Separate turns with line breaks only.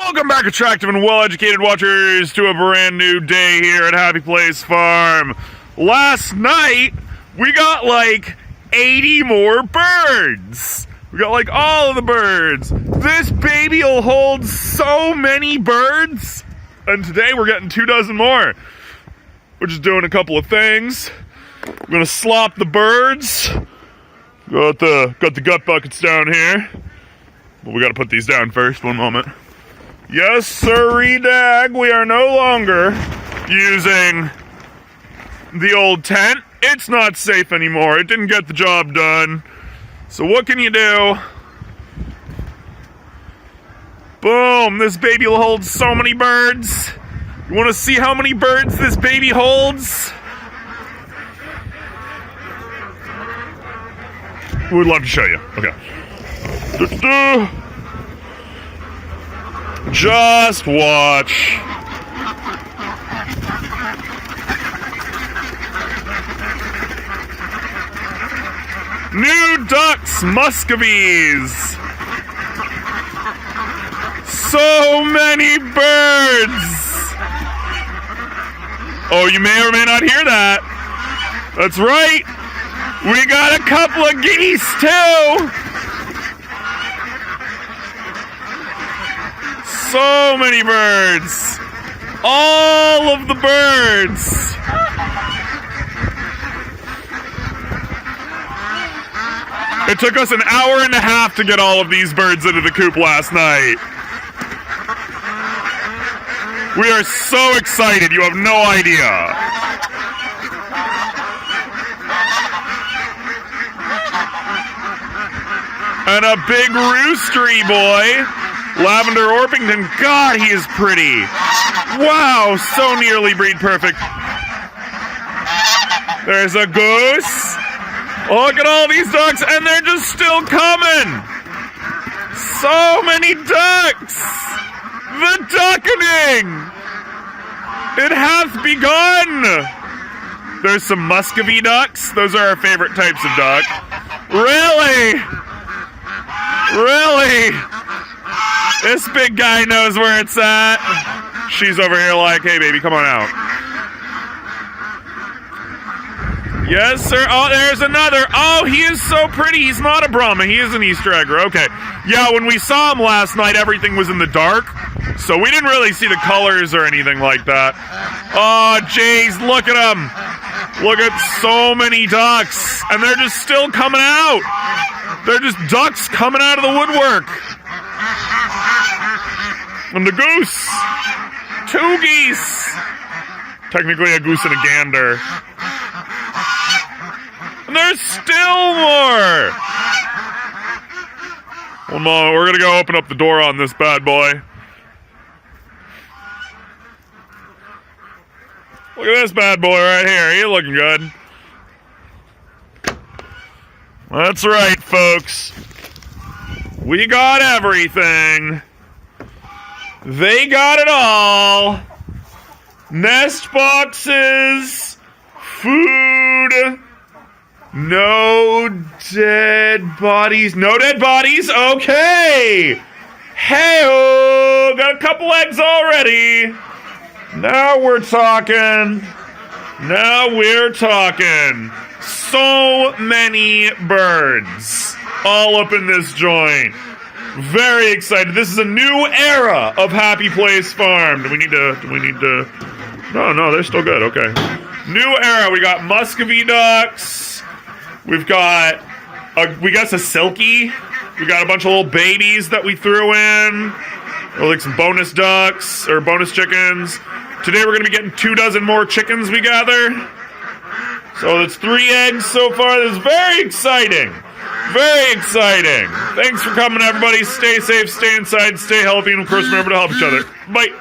Welcome back, attractive and well-educated watchers, to a brand new day here at Happy Place Farm. Last night, we got like 80 more birds. We got like all of the birds. This baby will hold so many birds. And today we're getting 24 more. We're just doing a couple of things. We're gonna slop the birds. Got the gut buckets down here. But we gotta put these down first, one moment. Yes, sirree dag, we are no longer using the old tent. It's not safe anymore. It didn't get the job done. So what can you do? Boom, this baby will hold so many birds. You want to see how many birds this baby holds? We'd love to show you. Okay. Just watch. New ducks, muscovies. So many birds. Oh, you may or may not hear that. That's right. We got a couple of geese, too. So many birds. All of the birds. It took us an hour and a half to get all of these birds into the coop last night. We are so excited, you have no idea. And a big roostery boy. Lavender Orpington, God, he is pretty. Wow, so nearly breed perfect. There's a goose. Look at all these ducks, and they're just still coming. So many ducks. The duckening. It hath begun. There's some muscovy ducks. Those are our favorite types of duck. Really? Really? This big guy knows where it's at. She's over here like, hey, baby, come on out. Yes, sir. Oh, there's another. Oh, he is so pretty. He's not a Brahma. He is an Easter egger. Okay. Yeah, when we saw him last night, everything was in the dark, so we didn't really see the colors or anything like that. Oh, jeez, look at him. Look at so many ducks, and they're just still coming out. They're just ducks coming out of the woodwork. And the goose. 2 geese. Technically a goose and a gander. And there's still more. One moment, we're gonna go open up the door on this bad boy. Look at this bad boy right here. He's looking good. That's right, folks. We got everything. They got it all. Nest boxes, food, no dead bodies. No dead bodies, okay. Hey-oh, got a couple eggs already. Now we're talking. Now we're talking. So many birds all up in this joint. Very excited. This is a new era of Happy Place Farm. Do we need to... No, they're still good. Okay. New era. We got muscovy ducks. We've got we got a silky. We got a bunch of little babies that we threw in. Or like some bonus ducks or bonus chickens. Today we're going to be getting 24 more chickens we gather. So that's 3 eggs so far. This is very exciting. Very exciting. Thanks for coming, everybody. Stay safe, stay inside, stay healthy, and of course, remember to help each other. Bye.